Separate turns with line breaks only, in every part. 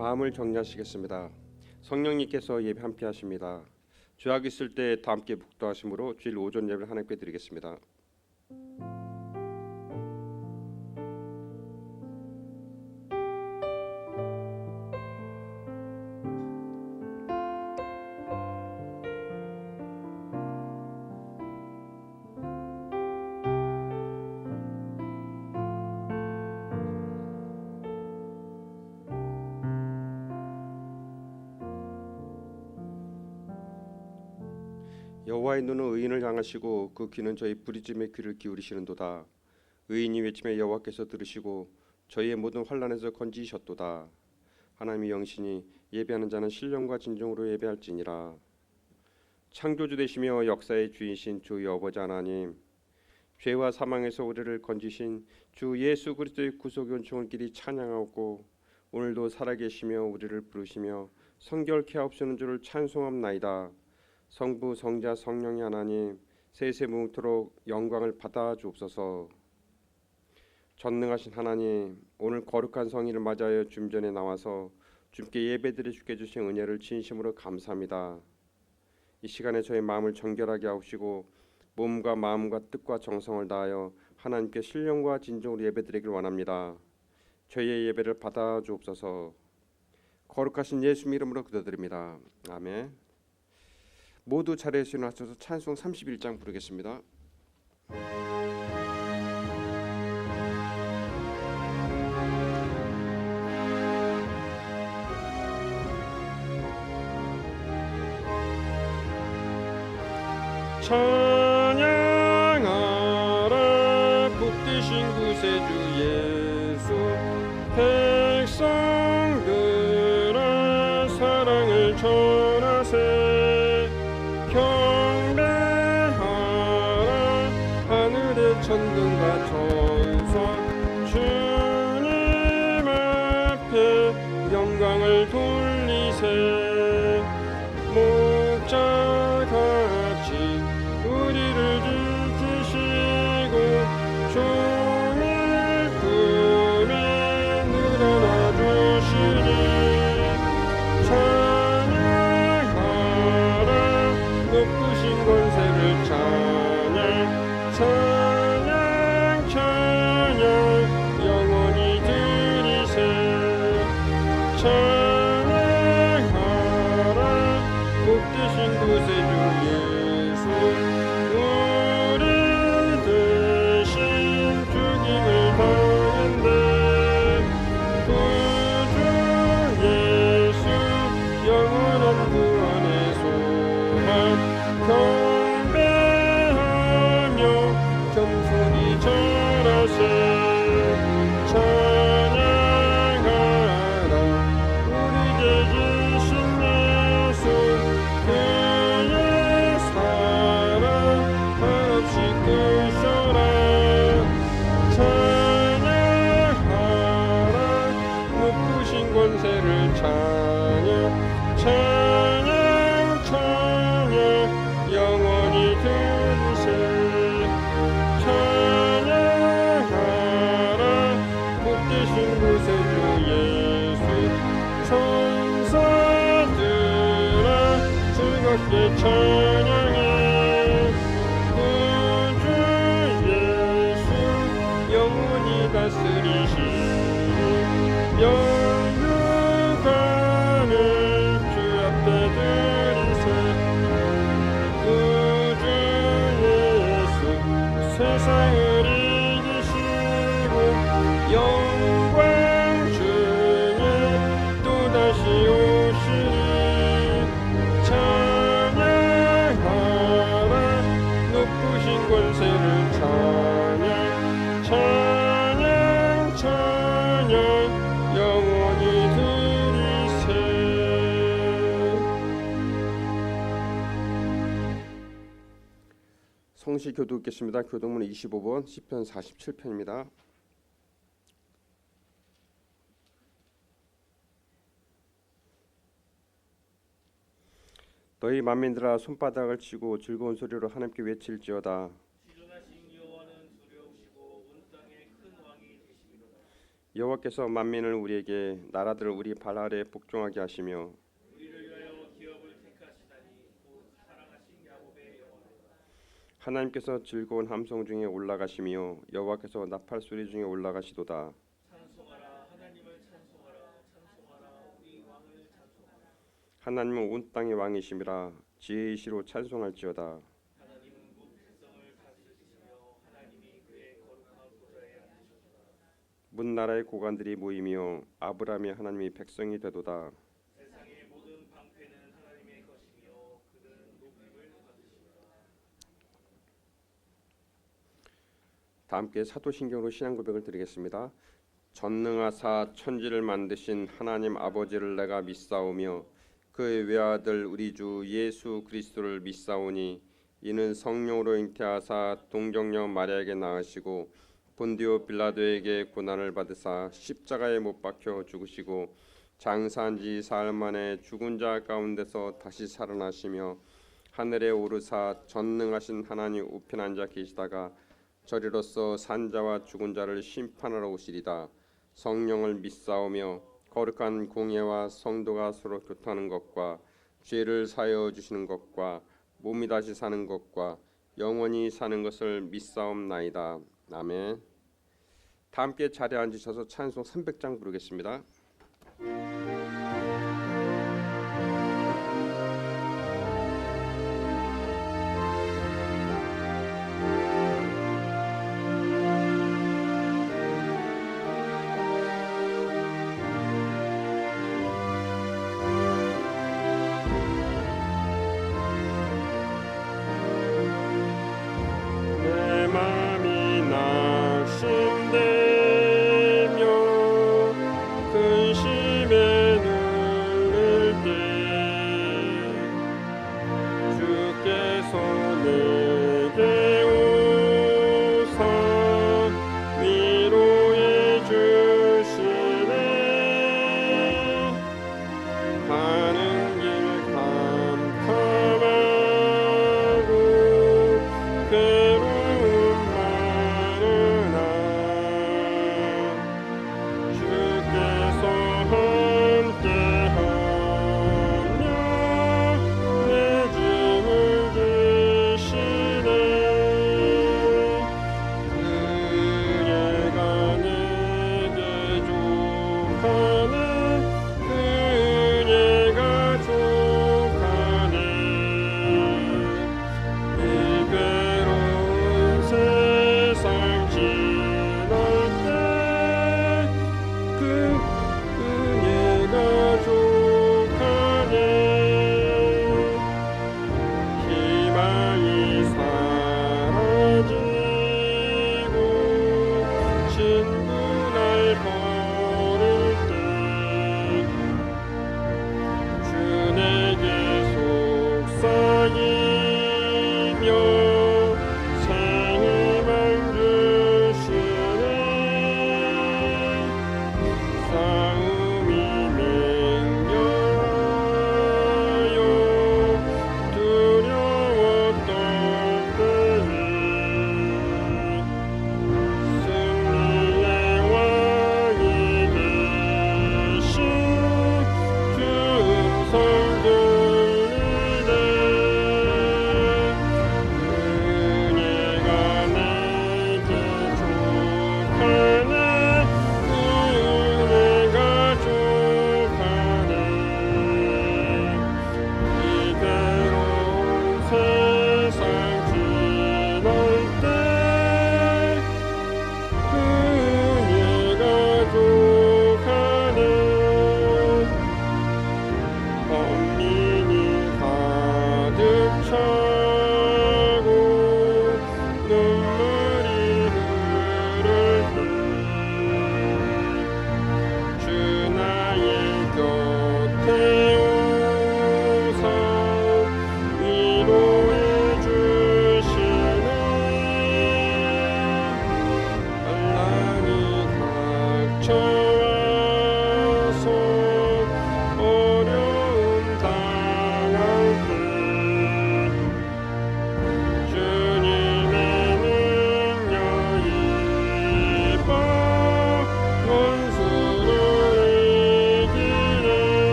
마음을 정리하시겠습니다. 성령님께서 예배 함께 하십니다. 죄악 있을 때 다 함께 묵도하심으로 주일 오전 예배를 하나님께 드리겠습니다. 여호와의 눈은 의인을 향하시고 그 귀는 저희 부르짖음의 귀를 기울이시는도다. 의인이 외치며 여호와께서 들으시고 저희의 모든 환난에서 건지셨도다. 하나님의 영신이 예배하는 자는 신령과 진정으로 예배할지니라. 창조주 되시며 역사의 주이신 주 여호와 하나님, 죄와 사망에서 우리를 건지신 주 예수 그리스도의 구속 은총을 길이 찬양하고 오늘도 살아계시며 우리를 부르시며 성결케 하옵시는 주를 찬송합나이다. 성부 성자 성령의 하나님, 세세무토록 영광을 받아 주옵소서. 전능하신 하나님, 오늘 거룩한 성일을 맞이하여 주님 전에 나와서 주님께 예배드려 주게 주신 은혜를 진심으로 감사합니다. 이 시간에 저희 마음을 정결하게 하옵시고 몸과 마음과 뜻과 정성을 다하여 하나님께 신령과 진정으로 예배드리길 원합니다. 저희의 예배를 받아 주옵소서. 거룩하신 예수님 이름으로 기도드립니다. 아멘. 모두 자리에서 일어나셔서 찬송 31장 부르겠습니다. 찬양하라 복되신 구세주 예수, 백성들아 사랑을 전하세. 경배하라 하늘의 천군과 천사, 주님 앞에 영광을 돌리세. 목자같이 우리를 지키시고 종일 품에 늘어나 주시니 높으신 권세를 찬양 찬양 찬양 영원히 드리세. 찬양하라 복되신 구세주 예수, 우리 대신 죽임을 당한데 구주 예수 영원한 구원의 소망 경배하며 겸손히 절하세. 찬양하라 우리 주 예수, 그의 사랑 한없이 크셔라. 찬양하라 높으신 권세를 찬양 찬양 찬양 영원히 드리세. 찬양하라 복되신 구세주 예수, 천사들아 즐겁게 찬양해. 구주 예수 영원히 다스리시니 영육간을 주 앞에 드리세. 구주 예수 세상을 이기시고 영광 중에 또다시 오시니 찬양하라 높으신 권세를 찬양 찬양 찬양 영원히 드리세. 성시 교독 읽겠습니다. 교독문 25번 시편 47편입니다. 너희 만민들아 손바닥을 치고 즐거운 소리로 하나님께 외칠지어다. 여호와께서 만민을 우리에게 나라들을 우리 발 아래 복종하게 하시며
우리를 위하여 기업을 택하시다니 곧 사랑하신 야곱의 영혼이로다.
하나님께서 즐거운 함성 중에 올라가시며 여호와께서 나팔 소리 중에 올라가시도다.
찬송하라 하나님을 찬송하라 찬송하라 우리 왕을 찬송하라.
하나님은 온 땅의 왕이심이라 지혜이시로 찬송할지어다.
하나님은 곧 백성을 다스리시며 하나님이 그의 거룩한 보좌에 앉으셨도다.
문나라의 고관들이 모이며 아브라함의 하나님이 백성이 되도다.
세상의 모든 방패는 하나님의 것이며 그는 높임을 받으시리라.
다 함께 사도신경으로 신앙 고백을 드리겠습니다. 전능하사 천지를 만드신 하나님 아버지를 내가 믿사오며 그의 외아들 우리 주 예수 그리스도를 믿사오니 이는 성령으로 잉태하사 동정녀 마리아에게 낳으시고 본디오 빌라도에게 고난을 받으사 십자가에 못 박혀 죽으시고 장사한 지 사흘 만에 죽은 자 가운데서 다시 살아나시며 하늘에 오르사 전능하신 하나님 우편 앉아 계시다가 저리로서 산자와 죽은 자를 심판하러 오시리다. 성령을 믿사오며 거룩한 공예와 성도가 서로 교통하는 것과 죄를 사하여 주시는 것과 몸이 다시 사는 것과 영원히 사는 것을 믿사옵나이다. 아멘. 다 함께 자리에 앉으셔서 찬송 300장 부르겠습니다. 그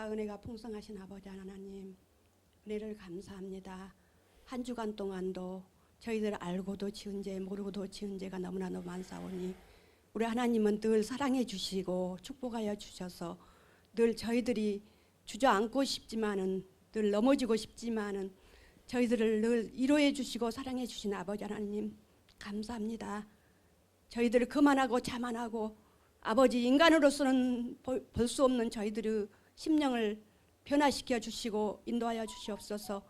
사랑과 은혜가 풍성하신 아버지 하나님, 은혜를 감사합니다. 한 주간 동안도 저희들 알고도 지은 죄 모르고도 지은 죄가 너무나 많사오니 우리 하나님은 늘 사랑해 주시고 축복하여 주셔서 늘 저희들이 주저앉고 싶지만은 늘 넘어지고 싶지만은 저희들을 늘 위로해 주시고 사랑해 주신 아버지 하나님 감사합니다. 저희들을 그만하고 자만하고 아버지 인간으로서는 볼 수 없는 저희들의 심령을 변화시켜 주시고 인도하여 주시옵소서.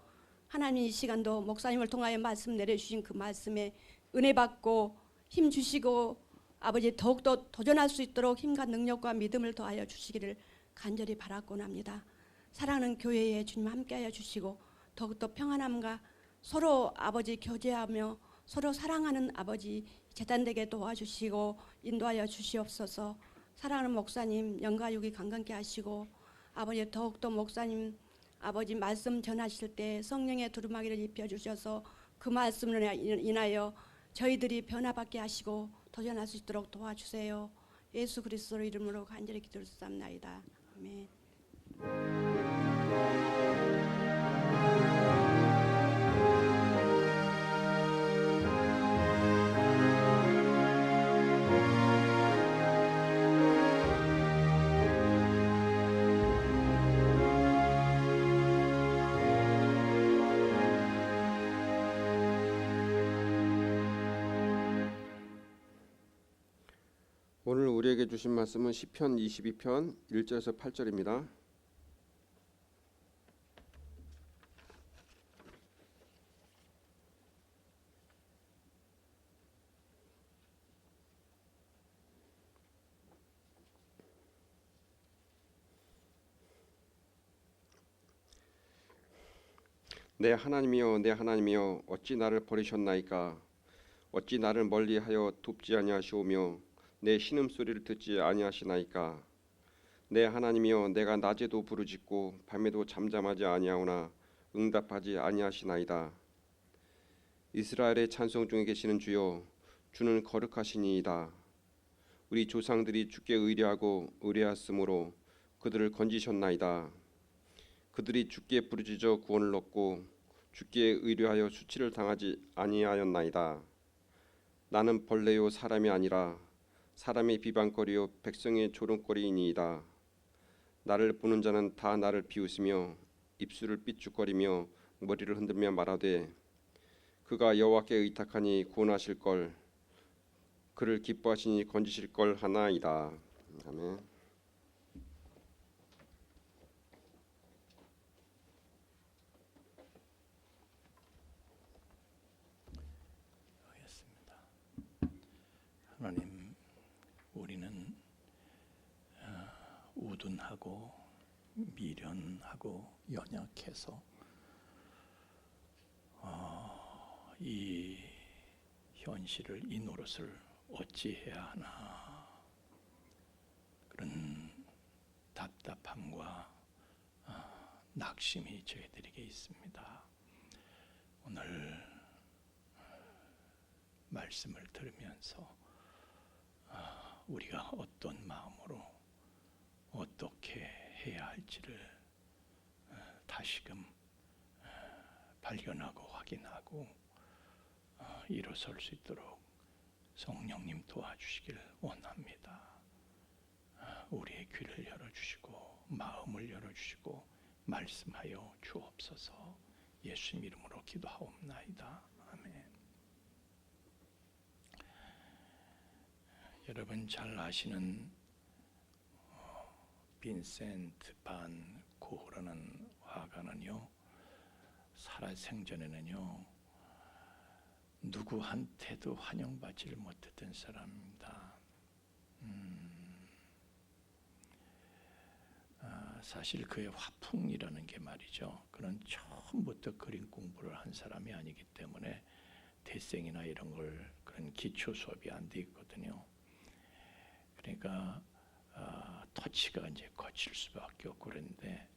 하나님 이 시간도 목사님을 통하여 말씀 내려주신 그 말씀에 은혜 받고 힘 주시고 아버지 더욱더 도전할 수 있도록 힘과 능력과 믿음을 더하여 주시기를 간절히 바라곤 합니다. 사랑하는 교회에 주님 함께하여 주시고 더욱더 평안함과 서로 아버지 교제하며 서로 사랑하는 아버지 재단되게 도와주시고 인도하여 주시옵소서. 사랑하는 목사님 영가육이 강건케 하시고 아버지 더욱더 목사님 아버지 말씀 전하실 때 성령의 두루마기를 입혀주셔서 그 말씀으로 인하여 저희들이 변화받게 하시고 도전할 수 있도록 도와주세요. 예수 그리스도 이름으로 간절히 기도드립니다. 아멘.
오늘 우리에게 주신 말씀은 시편 22편 1절에서 8절입니다. 내 하나님이여 내 하나님이여 어찌 나를 버리셨나이까. 어찌 나를 멀리하여 돕지 아니하시오며 내 신음소리를 듣지 아니하시나이까. 내 하나님이여 내가 낮에도 부르짖고 밤에도 잠잠하지 아니하오나 응답하지 아니하시나이다. 이스라엘의 찬송 중에 계시는 주여 주는 거룩하시니이다. 우리 조상들이 주께 의뢰하고 의뢰하였으므로 그들을 건지셨나이다. 그들이 주께 부르짖어 구원을 얻고 주께 의뢰하여 수치를 당하지 아니하였나이다. 나는 벌레요 사람이 아니라 사람의 비방거리요 백성의 조롱거리이니이다. 나를 보는 자는 다 나를 비웃으며 입술을 삐죽거리며 머리를 흔들며 말하되 그가 여호와께 의탁하니 구원하실 걸 그를 기뻐하시니 건지실 걸 하나이다. 아멘.
하겠습니다. 하나님, 우리는 우둔하고 미련하고 연약해서 이 현실을, 이 노릇을 어찌해야 하나 그런 답답함과 낙심이 저희들에게 있습니다. 오늘 말씀을 들으면서 우리가 어떤 마음으로 어떻게 해야 할지를 다시금 발견하고 확인하고 일어설 수 있도록 성령님 도와주시길 원합니다. 우리의 귀를 열어주시고 마음을 열어주시고 말씀하여 주옵소서. 예수님 이름으로 기도하옵나이다. 아멘. 여러분 잘 아시는 빈센트 반 고흐라는 화가는요, 살아생전에는요 누구한테도 환영받지를 못했던 사람입니다. 사실 그의 화풍이라는 게 말이죠, 그런 처음부터 그림 공부를 한 사람이 아니기 때문에 대생이나 이런 걸 그런 기초 수업이 안 돼 있거든요. 그러니까 터치가 이제 거칠 수밖에 없고 그런데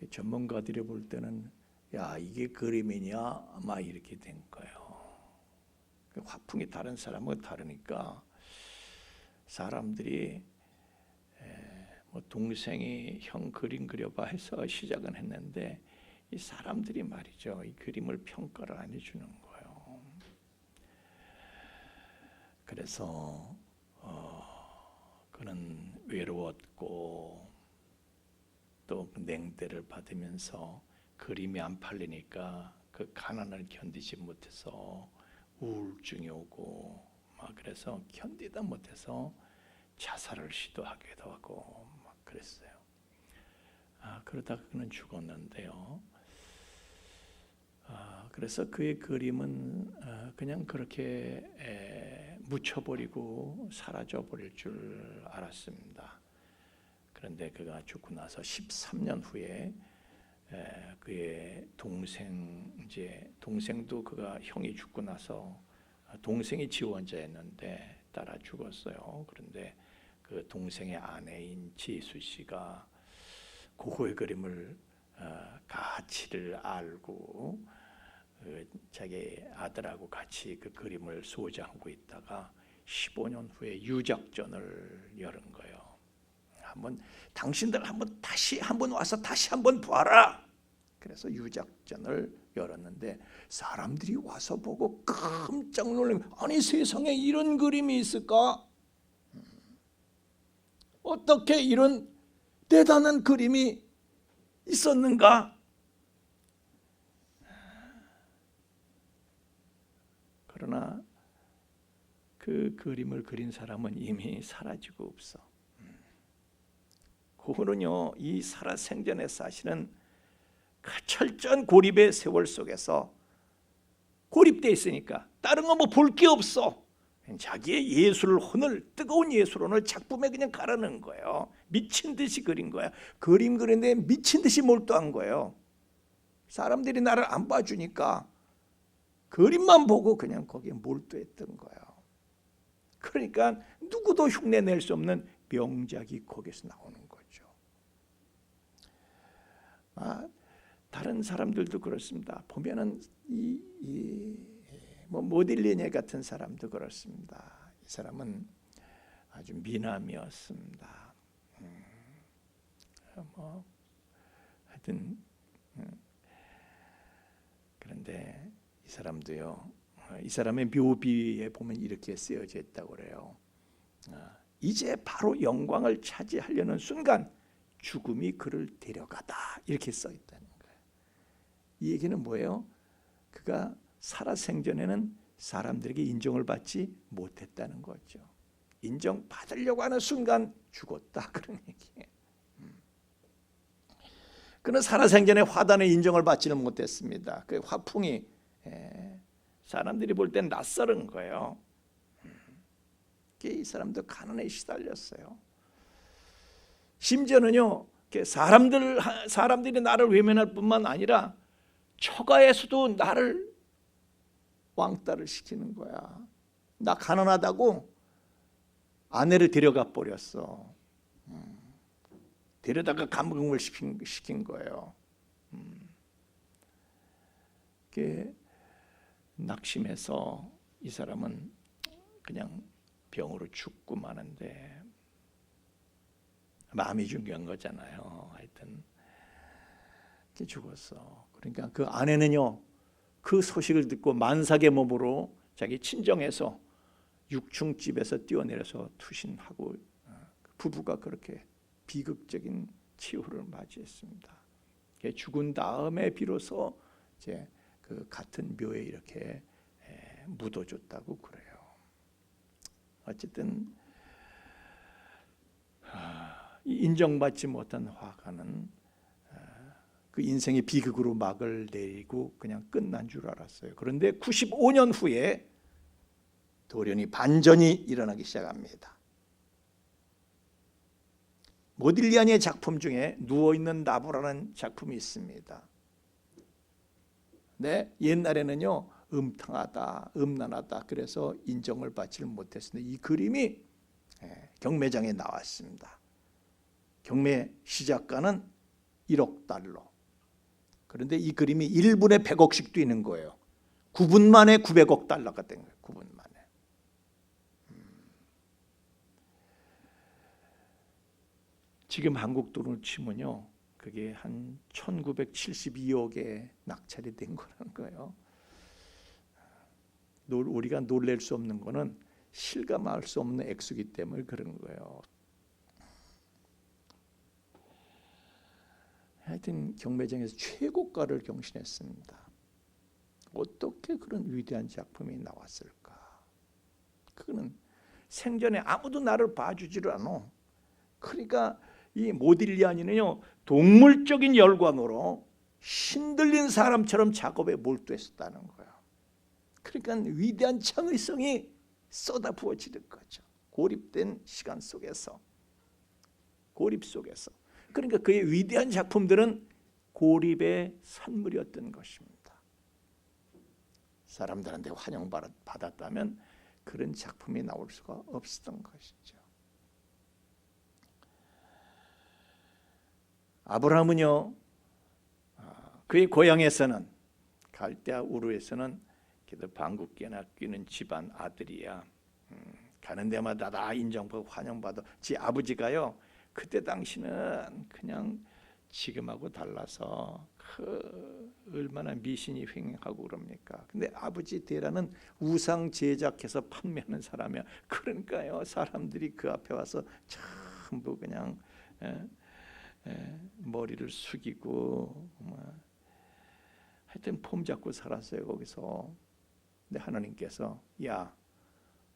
전문가들이 볼 때는 야 이게 그림이냐 막 이렇게 된 거예요. 화풍이 다른 사람과 다르니까 사람들이 뭐 동생이 형 그림 그려봐 해서 시작은 했는데 이 사람들이 말이죠, 이 그림을 평가를 안 해주는 거예요. 그래서 그는 외로웠고 또 냉대를 받으면서 그림이 안 팔리니까 그 가난을 견디지 못해서 우울증이 오고 막 그래서 견디다 못해서 자살을 시도하기도 하고 막 그랬어요. 그러다가 그는 죽었는데요. 그래서 그의 그림은 그냥 그렇게 묻혀버리고 사라져버릴 줄 알았습니다. 그런데 그가 죽고 나서 13년 후에 그의 동생도 그가 형이 죽고 나서 동생이 지원자였는데 따라 죽었어요. 그런데 그 동생의 아내인 지수 씨가 고흐의 그림을 가치를 알고 자기 아들하고 같이 그 그림을 소장하고 있다가 15년 후에 유적전을 열은 거예요. 당신들 다시 한번 와서 다시 한번 봐라. 그래서 유적전을 열었는데 사람들이 와서 보고 깜짝 놀라면 아니 세상에 이런 그림이 있을까? 어떻게 이런 대단한 그림이 있었는가? 그러나 그 그림을 그린 사람은 이미 사라지고 없어. 고흐는요, 이 살아생전에 사실은 그 철저한 고립의 세월 속에서 고립돼 있으니까 다른 거 뭐 볼 게 없어. 자기의 예술혼을, 뜨거운 예술혼을 작품에 그냥 갈아넣은 거예요. 미친 듯이 그린 거야. 그림 그리는데 미친 듯이 몰두한 거예요. 사람들이 나를 안 봐주니까 그림만 보고 그냥 거기에 몰두했던 거예요. 그러니까 누구도 흉내낼 수 없는 명작이 거기서 나오는 거죠. 다른 사람들도 그렇습니다. 보면은 뭐 모딜리네 같은 사람도 그렇습니다. 이 사람은 아주 미남이었습니다. 뭐 하여튼 그런데 이 사람도요. 이 사람의 묘비에 보면 이렇게 쓰여져 있다고 그래요. 이제 바로 영광을 차지하려는 순간 죽음이 그를 데려가다 이렇게 써 있다는 거예요. 이 얘기는 뭐예요? 그가 살아생전에는 사람들에게 인정을 받지 못했다는 거죠. 인정받으려고 하는 순간 죽었다 그런 얘기예요. 그는 살아생전에 화단의 인정을 받지는 못했습니다. 그 화풍이 사람들이 볼 땐 낯설은 거예요. 이 사람도 가난에 시달렸어요. 심지어는요, 사람들이 나를 외면할 뿐만 아니라 처가에서도 나를 왕따를 시키는 거야. 나 가난하다고 아내를 데려가 버렸어. 데려다가 감금을 시킨 거예요. 낙심해서 이 사람은 그냥 병으로 죽고 마는데 마음이 중요한 거잖아요. 하여튼 죽었어. 그러니까 그 아내는요, 그 소식을 듣고 만삭의 몸으로 자기 친정에서 6층 집에서 뛰어내려서 투신하고 부부가 그렇게 비극적인 치유를 맞이했습니다. 죽은 다음에 비로소 이제 그 같은 묘에 이렇게 묻어줬다고 그래요. 어쨌든 인정받지 못한 화가는 그 인생의 비극으로 막을 내리고 그냥 끝난 줄 알았어요. 그런데 95년 후에 돌연히 반전이 일어나기 시작합니다. 모딜리아니의 작품 중에 누워있는 나무라는 작품이 있습니다. 네, 옛날에는요, 음탕하다, 음란하다 그래서 인정을 받지 못했는데 이 그림이 경매장에 나왔습니다. 경매 시작가는 1억 달러. 그런데 이 그림이 1분에 100억씩 뛰는 거예요. 9분 만에 900억 달러가 된 거예요. 9분 만에. 지금 한국 돈으로 치면요, 그게 한 1972억에 낙찰이 된 거라는 거예요. 우리가 놀랄 수 없는 거는 실감할 수 없는 액수이기 때문에 그런 거예요. 하여튼 경매장에서 최고가를 경신했습니다. 어떻게 그런 위대한 작품이 나왔을까? 그거는 생전에 아무도 나를 봐주지를 않아. 그러니까 이 모딜리아니는요, 동물적인 열광으로 신들린 사람처럼 작업에 몰두했었다는 거예요. 그러니까 위대한 창의성이 쏟아부어지는 거죠. 고립된 시간 속에서, 고립 속에서. 그러니까 그의 위대한 작품들은 고립의 산물이었던 것입니다. 사람들한테 환영받았다면 그런 작품이 나올 수가 없었던 것이죠. 아브라함은요, 그의 고향에서는, 갈대아 우르에서는 그래도 방귀깨나 뀌는 집안 아들이야. 가는 데마다 다 인정받고 환영받아. 지 아버지가요, 그때 당시는 그냥 지금하고 달라서 얼마나 미신이 횡행하고 그럽니까? 근데 아버지 데라는 우상 제작해서 판매하는 사람이야. 그러니까요, 사람들이 그 앞에 와서 전부 그냥 머리를 숙이고 하여튼 폼 잡고 살았어요, 거기서. 근데 하나님께서, 야,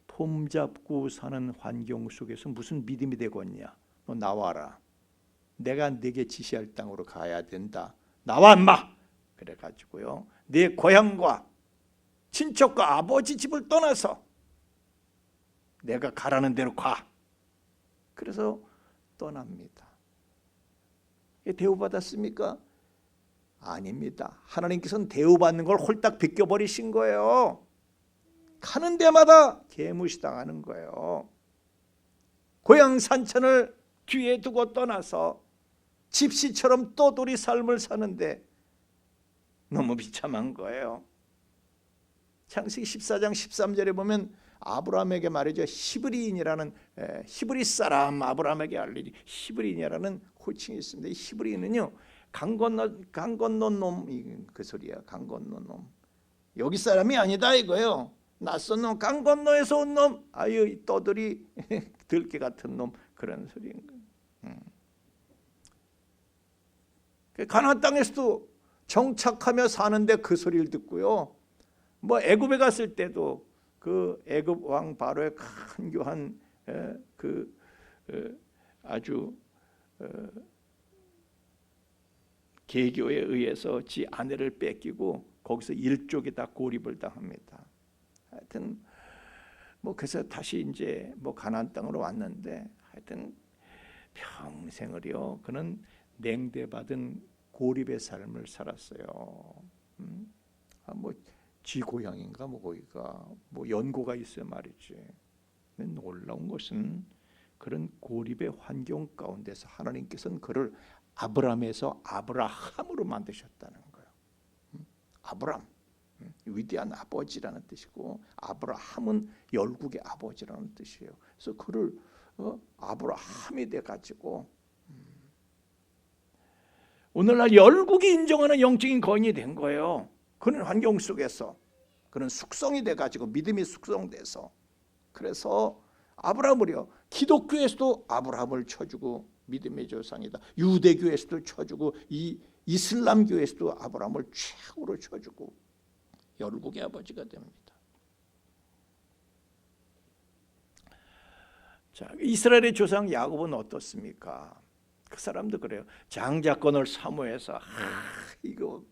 폼 잡고 사는 환경 속에서 무슨 믿음이 되겠냐? 너 나와라. 내가 네게 지시할 땅으로 가야 된다. 나와 인마. 그래가지고요, 네 고향과 친척과 아버지 집을 떠나서 내가 가라는 대로 가. 그래서 떠납니다. 대우받았습니까? 아닙니다. 하나님께서는 대우받는 걸 홀딱 벗겨버리신 거예요. 가는 데마다 개무시당하는 거예요. 고향 산천을 뒤에 두고 떠나서 집시처럼 떠돌이 삶을 사는데 너무 비참한 거예요. 창세기 14장 13절에 보면 아브라함에게 말이죠, 히브리인이라는, 히브리 사람 아브라함에게 알리지, 히브리인이라는 호칭이 있습니다. 이 히브리인은요, 강 건넌 놈, 그 소리야. 강 건넌 놈. 여기 사람이 아니다 이거예요. 낯선 놈, 강 건너에서 온 놈, 아유 떠들이 들깨 같은 놈, 그런 소리인 거예요. 가나안 땅에서도 정착하며 사는데 그 소리를 듣고요, 뭐 애굽에 갔을 때도 그 애굽 왕 바로의 간교한 아주 개교에 의해서 지 아내를 뺏기고 거기서 일족이 다 고립을 당합니다. 하여튼 뭐 그래서 다시 이제 뭐 가나안 땅으로 왔는데, 하여튼 평생을요 그는 냉대받은 고립의 삶을 살았어요. 뭐 지 고향인가 뭐 거기가 뭐 연고가 있어요 말이지. 근데 놀라운 것은 그런 고립의 환경 가운데서 하나님께서는 그를 아브람에서 아브라함으로 만드셨다는 거예요. 아브람, 위대한 아버지라는 뜻이고, 아브라함은 열국의 아버지라는 뜻이에요. 그래서 그를 아브라함이 돼가지고 오늘날 열국이 인정하는 영적인 거인이 된 거예요. 그런 환경 속에서 그런 숙성이 돼가지고 믿음이 숙성돼서, 그래서 아브라함을요, 기독교에서도 아브라함을 쳐주고 믿음의 조상이다. 유대교에서도 쳐주고 이 이슬람교에서도 아브라함을 최고로 쳐주고 열국의 아버지가 됩니다. 자, 이스라엘의 조상 야곱은 어떻습니까? 그 사람도 그래요. 장자권을 사모해서 이거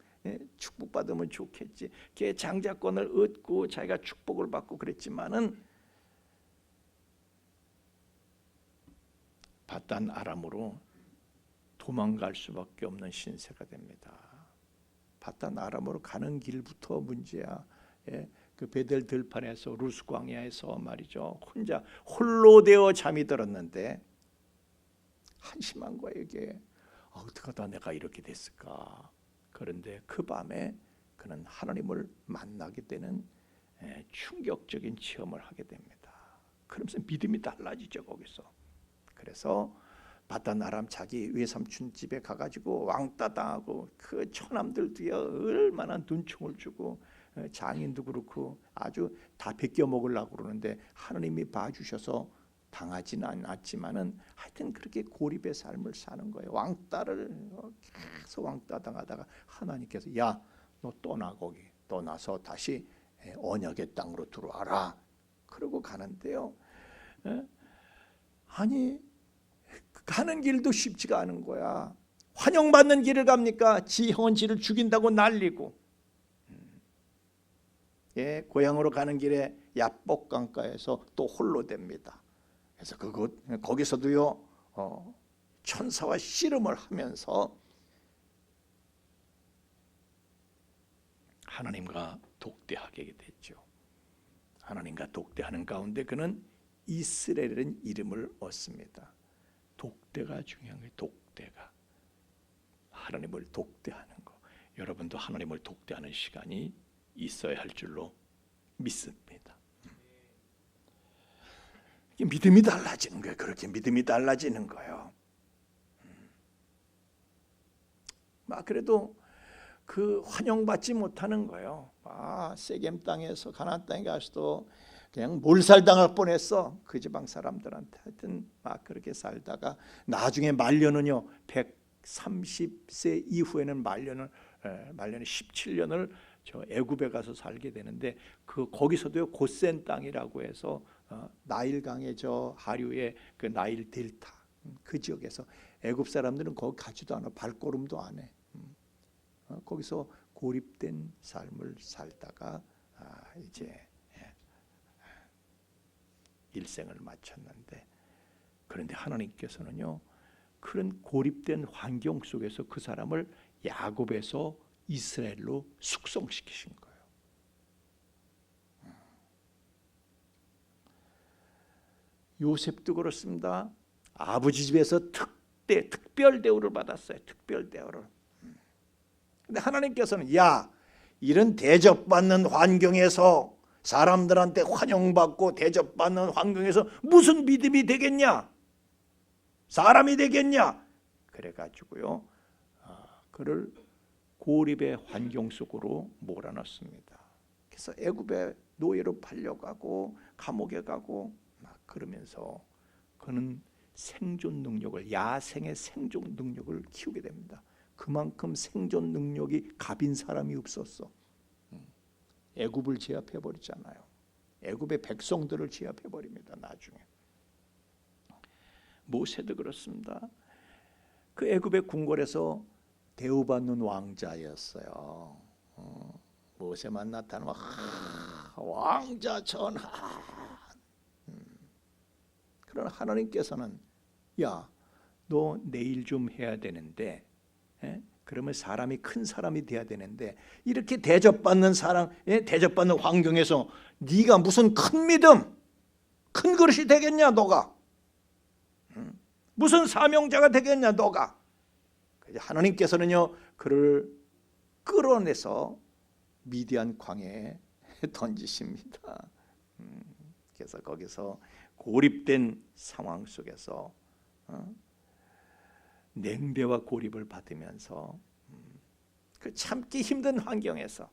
축복받으면 좋겠지. 걔 장자권을 얻고 자기가 축복을 받고 그랬지만은 바단 아람으로 도망갈 수밖에 없는 신세가 됩니다. 바단 아람으로 가는 길부터 문제야. 그 베델 들판에서 루스 광야에서 말이죠, 혼자 홀로 되어 잠이 들었는데 한심한 거야 이게. 어떻게 하다 내가 이렇게 됐을까. 그런데 그 밤에 그는 하나님을 만나게 되는 충격적인 체험을 하게 됩니다. 그러면서 믿음이 달라지죠 거기서. 그래서 바단 아람 자기 외삼촌 집에 가가지고 왕따 당하고 그 처남들도요 얼마나 눈총을 주고 장인도 그렇고 아주 다 베껴 먹으려고 그러는데 하나님이 봐주셔서 당하지는 않았지만은 하여튼 그렇게 고립의 삶을 사는 거예요. 왕따를 계속 왕따 당하다가 하나님께서 야, 너 떠나 거기 떠나서 다시 언약의 땅으로 들어와라. 그러고 가는데요. 아니 가는 길도 쉽지가 않은 거야. 환영받는 길을 갑니까? 지 형은 지를 죽인다고 난리고. 예, 고향으로 가는 길에 야복 강가에서 또 홀로 됩니다. 그래서 거기서도요 천사와 씨름을 하면서 하나님과 독대하게 됐죠. 하나님과 독대하는 가운데 그는 이스라엘이라는 이름을 얻습니다. 독대가 중요한 거예요. 독대가 하나님을 독대하는 거. 여러분도 하나님을 독대하는 시간이 있어야 할 줄로 믿습니다. 믿음이 달라지는 거예요. 그렇게 믿음이 달라지는 거예요. 그래도 그 환영받지 못하는 거예요. 세겜 땅에서 가나안 땅에 가서도 그냥 몰살당할 뻔했어. 그 지방 사람들한테. 하여튼 막 그렇게 살다가 나중에 말년은요 130세 이후에는 말년은 17년을 저 애굽에 가서 살게 되는데 거기서도요 고센 땅이라고 해서 나일강의 저 하류의 그 나일 델타 그 지역에서 애굽 사람들은 거기 가지도 않아. 발걸음도 안 해. 거기서 고립된 삶을 살다가 이제 일생을 마쳤는데, 그런데 하나님께서는요 그런 고립된 환경 속에서 그 사람을 야곱에서 이스라엘로 숙성시키신 거예요. 요셉도 그렇습니다. 아버지 집에서 특별 대우를 받았어요. 특별 대우를. 근데 하나님께서는 야, 이런 대접받는 환경에서 사람들한테 환영받고 대접받는 환경에서 무슨 믿음이 되겠냐? 사람이 되겠냐? 그래가지고요 그를 고립의 환경 속으로 몰아넣습니다. 그래서 애굽의 노예로 팔려가고 감옥에 가고 막 그러면서 그는 생존 능력을, 야생의 생존 능력을 키우게 됩니다. 그만큼 생존 능력이 갑인 사람이 없었어. 애굽을 제압해 버리잖아요. 애굽의 백성들을 제압해 버립니다. 나중에 모세도 그렇습니다. 그 애굽의 궁궐에서 대우받는 왕자였어요. 모세만 나타나면 왕자 전하. 그러나 하나님께서는 야, 너 내일 좀 해야 되는데, 그러면 사람이 큰 사람이 돼야 되는데 이렇게 대접받는 사람, 대접받는 환경에서 네가 무슨 큰 믿음, 큰 그릇이 되겠냐 너가? 무슨 사명자가 되겠냐 너가? 하나님께서는요 그를 끌어내서 미디안 광야에 던지십니다. 그래서 거기서 고립된 상황 속에서 냉대와 고립을 받으면서 그 참기 힘든 환경에서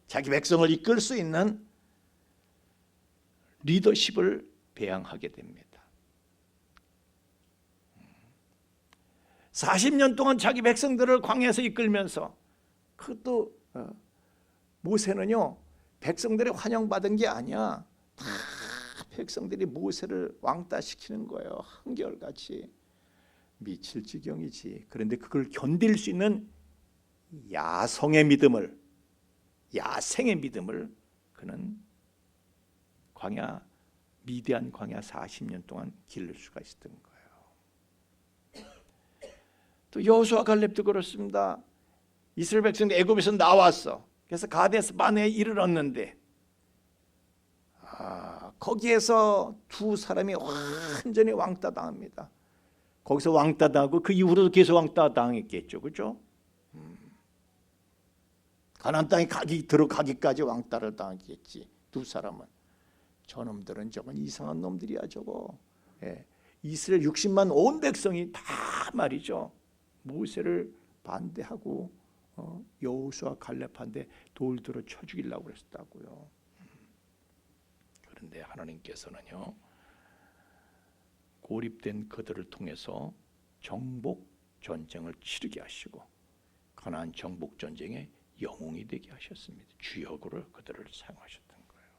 자기 백성을 이끌 수 있는 리더십을 배양하게 됩니다. 40년 동안 자기 백성들을 광야에서 이끌면서, 그것도 모세는요 백성들의 환영받은 게 아니야. 다 백성들이 모세를 왕따시키는 거예요. 한결같이. 미칠 지경이지. 그런데 그걸 견딜 수 있는 야생의 믿음을 그는 미디안 광야 40년 동안 기를 수가 있었던 거예요. 또 여호수아 갈렙도 그렇습니다. 이스라엘 백성들 애굽에서 나왔어. 그래서 가데스 바네에 이르렀는데 거기에서 두 사람이 완전히 왕따 당합니다. 거기서 왕따 당하고 그 이후로도 계속 왕따 당했겠죠. 그렇죠? 가나안 땅에 들어가기까지 왕따를 당했겠지. 두 사람은. 저놈들은 저건 이상한 놈들이야 저거. 이스라엘 60만 온 백성이 다 말이죠. 모세를 반대하고 여호수아 갈렙한테 돌 들어 쳐 죽이려고 그랬다고요. 그런데 하나님께서는요, 고립된 그들을 통해서 정복 전쟁을 치르게 하시고 가나안 정복 전쟁의 영웅이 되게 하셨습니다. 주역으로 그들을 사용하셨던 거예요.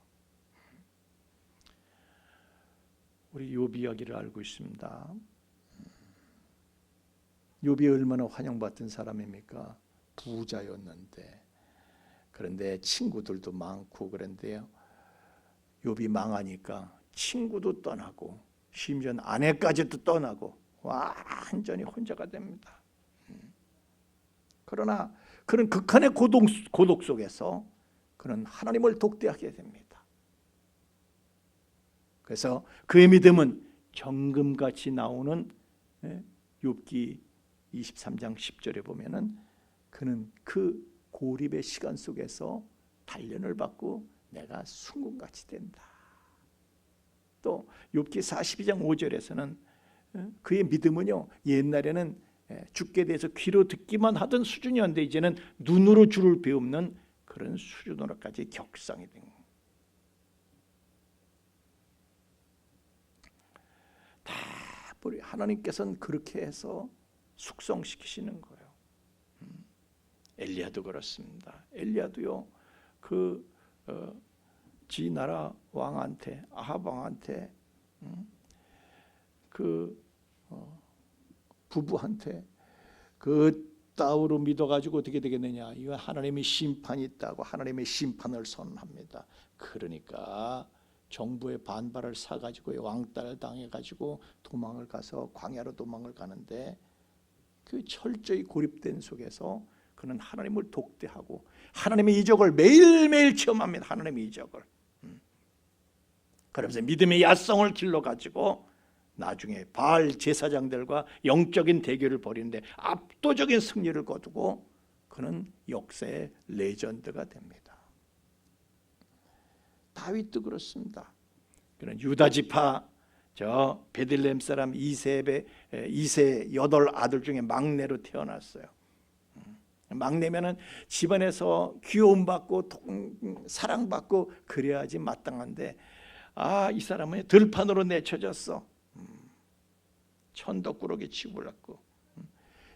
우리 욥 이야기를 알고 있습니다. 욥이 얼마나 환영받던 사람입니까? 부자였는데, 그런데 친구들도 많고, 그런데요, 욥이 망하니까 친구도 떠나고 심지어 아내까지도 떠나고 완전히 혼자가 됩니다. 그러나 그런 극한의 고독 속에서 그는 하나님을 독대하게 됩니다. 그래서 그의 믿음은 정금같이 나오는 욥기 23장 10절에 보면은 그는 그 고립의 시간 속에서 단련을 받고 내가 순금같이 된다. 또 욥기 42장 5절에서는 그의 믿음은요, 옛날에는 주께 대해서 귀로 듣기만 하던 수준이었는데 이제는 눈으로 주를 배우는 그런 수준으로까지 격상이 된 거예요. 다 하나님께서는 그렇게 해서 숙성시키시는 거예요. 엘리야도 그렇습니다. 엘리야도요, 지 나라 왕한테, 아합 왕한테, 부부한테 그 따위로 믿어가지고 어떻게 되겠느냐? 이거 하나님의 심판이 있다고 하나님의 심판을 선언합니다. 그러니까 정부의 반발을 사가지고 왕따를 당해가지고 도망을 가서 광야로 도망을 가는데 그 철저히 고립된 속에서 그는 하나님을 독대하고 하나님의 이적을 매일매일 체험합니다. 하나님의 이적을. 그러면서 믿음의 야성을 길러가지고 나중에 바알 제사장들과 영적인 대결을 벌이는데 압도적인 승리를 거두고 그는 역사의 레전드가 됩니다. 다윗도 그렇습니다. 그는 유다 지파 저 베들레헴 사람 이세의 8 중에 막내로 태어났어요. 막내면은 집안에서 귀여움받고 사랑받고 그래야지 마땅한데 이 사람은 들판으로 내쳐졌어. 천덕꾸러기 치고랐고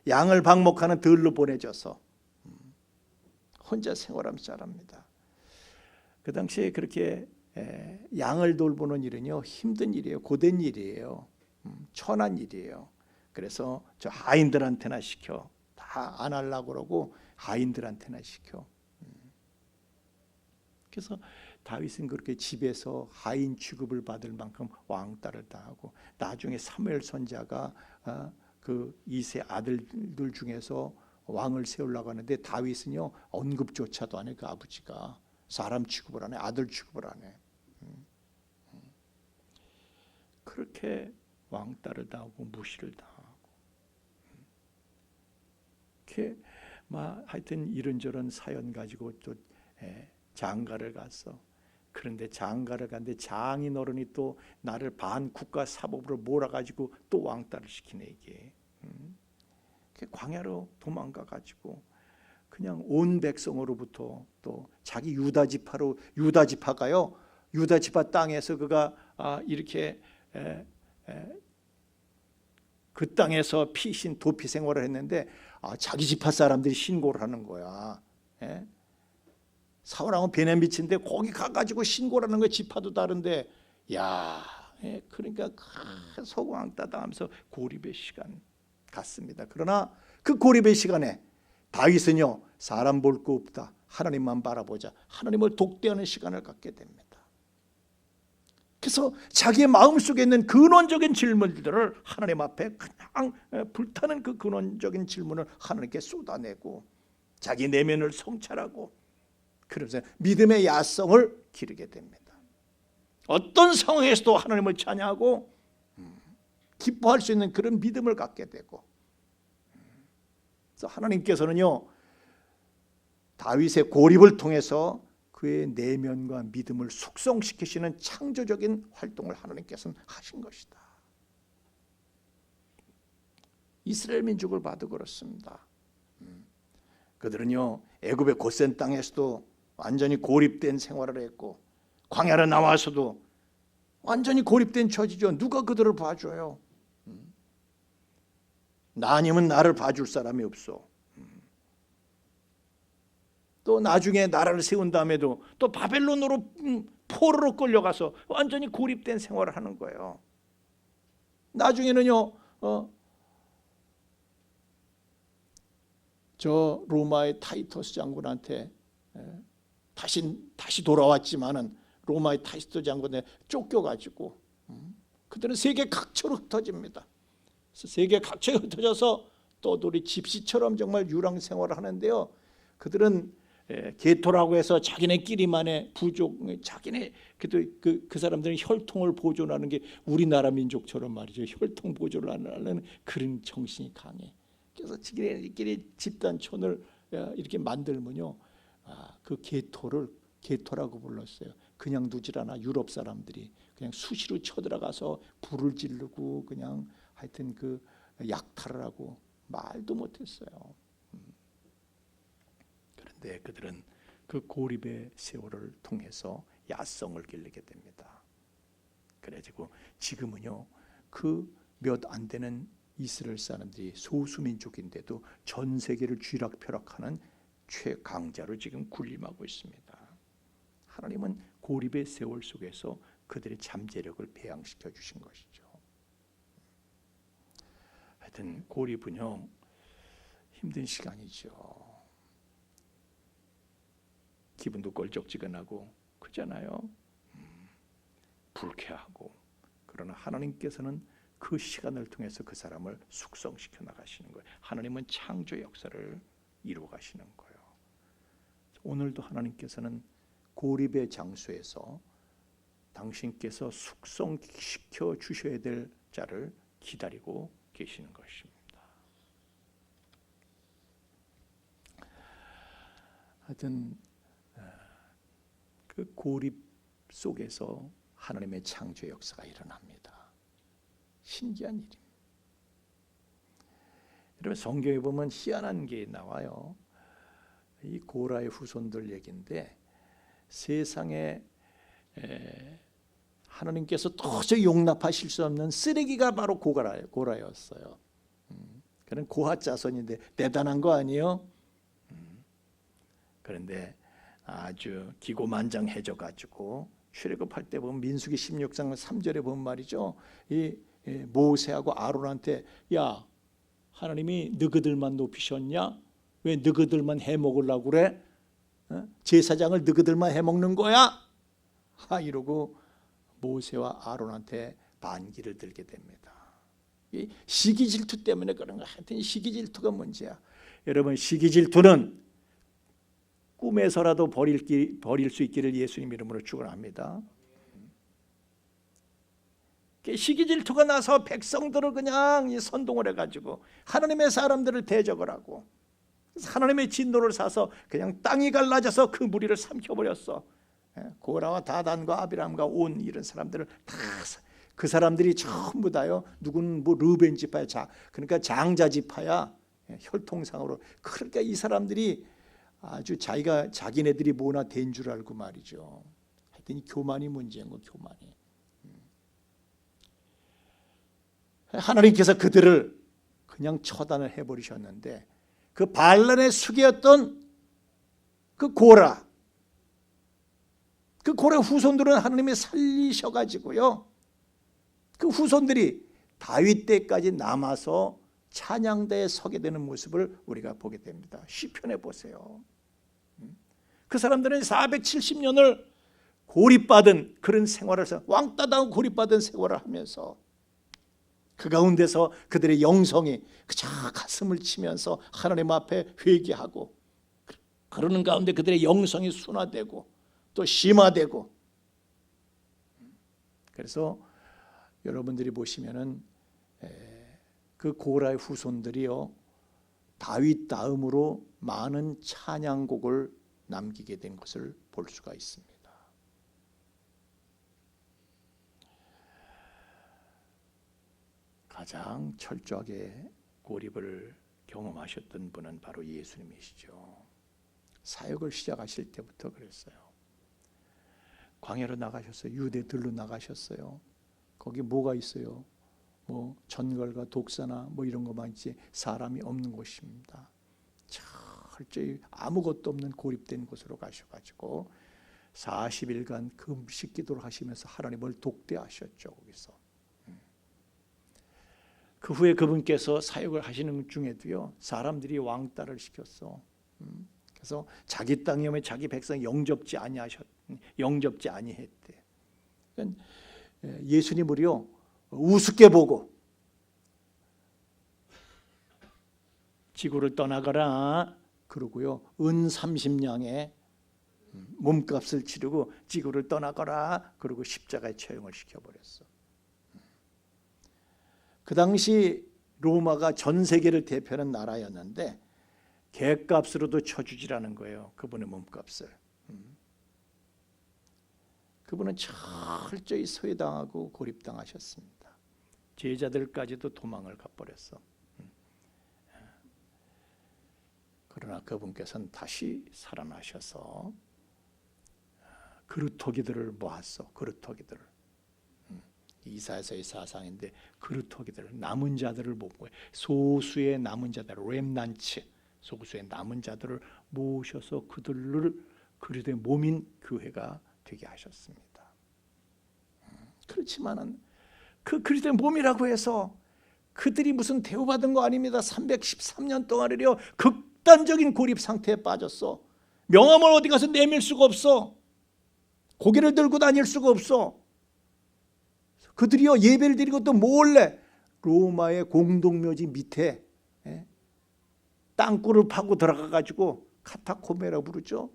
양을 방목하는 들로 보내져서 혼자 생활하면서 자랍니다. 그 당시에 그렇게 양을 돌보는 일은요, 힘든 일이에요. 고된 일이에요. 천한 일이에요. 그래서 저 하인들한테나 시켜. 다 안 하려고 그러고 하인들한테나 시켜. 그래서 다윗은 그렇게 집에서 하인 취급을 받을 만큼 왕따를 당하고 나중에 사무엘 선지자가 그 이세 아들들 중에서 왕을 세우려고 하는데 다윗은요, 언급조차도 안 해. 그 아버지가 사람 취급을 안 해. 아들 취급을 안 해. 그렇게 왕따를 당하고 무시를 당하고 이렇게 하여튼 이런저런 사연 가지고 또 장가를 갔어. 그런데 장가를 갔는데 장인 어른이 또 나를 반국가 사법으로 몰아가지고 또 왕따를 시키네 이게. 광야로 도망가 가지고 그냥 온 백성으로부터 또 자기 유다 지파가요, 유다 지파 땅에서 그가 이렇게 그 땅에서 피신 도피 생활을 했는데 자기 지파 사람들이 신고를 하는 거야. 사울왕은 베냐민인데 거기 가가지고 신고를 하는 거야. 지파도 다른데 그러니까 서구왕따 당하면서 고립의 시간 갔습니다. 그러나 그 고립의 시간에 다윗은요, 사람 볼 거 없다, 하나님만 바라보자, 하나님을 독대하는 시간을 갖게 됩니다. 그래서 자기의 마음속에 있는 근원적인 질문들을 하나님 앞에 그냥 불타는 그 근원적인 질문을 하나님께 쏟아내고 자기 내면을 성찰하고 그러면서 믿음의 야성을 기르게 됩니다. 어떤 상황에서도 하나님을 찬양하고 기뻐할 수 있는 그런 믿음을 갖게 되고, 그래서 하나님께서는요, 다윗의 고립을 통해서 그의 내면과 믿음을 숙성시키시는 창조적인 활동을 하나님께서는 하신 것이다. 이스라엘 민족을 봐도 그렇습니다. 그들은요 애굽의 고센 땅에서도 완전히 고립된 생활을 했고 광야로 나와서도 완전히 고립된 처지죠. 누가 그들을 봐줘요? 나 아니면 나를 봐줄 사람이 없어. 또 나중에 나라를 세운 다음에도 또 바벨론으로 포로로 끌려가서 완전히 고립된 생활을 하는 거예요. 나중에는요 저 로마의 타이터스 장군한테 다시 돌아왔지만은 로마의 타이터스 장군에 쫓겨가지고 그들은 세계 각처로 흩어집니다. 세계 각처에 흩어져서 떠돌이 집시처럼 정말 유랑 생활을 하는데요. 그들은 게토라고 해서 자기네끼리만의 부족, 자기네 그 사람들은 혈통을 보존하는 게 우리나라 민족처럼 말이죠. 혈통 보존을 하는 그런 정신이 강해. 그래서 자기네끼리 집단촌을 이렇게 만들면요, 그 게토라고 불렀어요. 그냥 두질 않아. 유럽 사람들이 그냥 수시로 쳐들어가서 불을 지르고 그냥 하여튼 그 약탈을 하고 말도 못했어요. 그런데 그들은 그 고립의 세월을 통해서 야성을 길르게 됩니다. 그래가지고 지금은요 그 몇 안 되는 이스라엘 사람들이 소수민족인데도 전 세계를 쥐락펴락하는 최강자로 지금 군림하고 있습니다. 하나님은 고립의 세월 속에서 그들의 잠재력을 배양시켜 주신 것이죠. 하여튼 고립은요 힘든 시간이죠. 기분도 껄쩍지근하고 그잖아요. 불쾌하고. 그러나 하나님께서는 그 시간을 통해서 그 사람을 숙성시켜 나가시는 거예요. 하나님은 창조 역사를 이루어 가시는 거예요. 오늘도 하나님께서는 고립의 장소에서 당신께서 숙성시켜 주셔야 될 자를 기다리고 계시는 것입니다. 하여튼 그 고립 속에서 하나님의 창조 역사가 일어납니다. 신기한 일입니다. 여러분 성경에 보면 희한한 게 나와요. 이 고라의 후손들 얘기인데 세상에 하나님께서 도저히 용납하실 수 없는 쓰레기가 바로 고라였어요. 그런 고하 자손인데 대단한 거 아니에요? 그런데 아주 기고만장해져 가지고 출애굽할 때 보면 민수기 16장 3절에 보면 말이죠. 이 모세하고 아론한테 야 하나님이 너희들만 높이셨냐? 왜 너희들만 해먹으려고 그래? 제사장을 너희들만 해먹는 거야? 이러고 모세와 아론한테 반기를 들게 됩니다. 이 시기질투 때문에 그런 거. 하여튼 시기질투가 문제야. 여러분 시기질투는 꿈에서라도 버릴 수 있기를 예수님 이름으로 축원합니다. 시기질투가 나서 백성들을 그냥 선동을 해가지고 하나님의 사람들을 대적을 하고 하나님의 진노를 사서 그냥 땅이 갈라져서 그 무리를 삼켜버렸어. 고라와 다단과 아비람과 온 이런 사람들을 다 그 사람들이 전부 다요. 누구는 뭐 르벤 지파야, 그러니까 장자 지파야. 혈통상으로. 그러니까 이 사람들이 아주 자기네들이 뭐나 된 줄 알고 말이죠. 하여튼 이 교만이 문제인 거, 교만이. 하나님께서 그들을 그냥 처단을 해버리셨는데 그 반란의 수기였던 그 고라 후손들은 하나님이 살리셔가지고요. 그 후손들이 다윗 때까지 남아서 찬양대에 서게 되는 모습을 우리가 보게 됩니다. 시편에 보세요. 그 사람들은 470년을 고립받은 그런 생활을 해서 왕따 당하고 고립받은 생활을 하면서 그 가운데서 그들의 영성이 그저 가슴을 치면서 하나님 앞에 회개하고 그러는 가운데 그들의 영성이 순화되고 또 심화되고 그래서 여러분들이 보시면은 그 고라의 후손들이요 다윗 다음으로 많은 찬양곡을 남기게 된 것을 볼 수가 있습니다. 가장 철저하게 고립을 경험하셨던 분은 바로 예수님이시죠. 사역을 시작하실 때부터 그랬어요. 광야로 나가셨어요. 유대들로 나가셨어요. 거기 뭐가 있어요? 뭐 전갈과 독사나 뭐 이런 것만 있지 사람이 없는 곳입니다. 철저히 아무것도 없는 고립된 곳으로 가셔가지고 40일간 금식 기도를 하시면서 하나님을 독대하셨죠. 거기서. 그 후에 그분께서 사역을 하시는 중에도요, 사람들이 왕따를 시켰어. 그래서 자기 땅에 오면 자기 백성 영접지 아니했대. 그러니까 예수님을요 우습게 보고 지구를 떠나거라 그러고요, 은 30냥에 몸값을 치르고 지구를 떠나거라 그러고 십자가에 처형을 시켜버렸어. 그 당시 로마가 전 세계를 대표하는 나라였는데 객값으로도 쳐주지라는 거예요. 그분의 몸값을. 그분은 철저히 소외당하고 고립당하셨습니다. 제자들까지도 도망을 가버렸어. 그러나 그분께서는 다시 살아나셔서 그루터기들을 모았어. 그루터기들을. 이사야서의 사상인데 그루터기들, 남은 자들을 모은 거예요. 소수의 남은 자들, 렘난츠, 소수의 남은 자들을 모으셔서 그들을 그리스도의 몸인 교회가 되게 하셨습니다. 그렇지만은 그 그리스도의 몸이라고 해서 그들이 무슨 대우받은 거 아닙니다. 313년 동안이요 극단적인 고립 상태에 빠졌어. 명함을 어디 가서 내밀 수가 없어. 고개를 들고 다닐 수가 없어. 그들이요 예배를 드리고 또 몰래 로마의 공동묘지 밑에 땅굴을 파고 들어가 가지고 카타콤베라고 부르죠.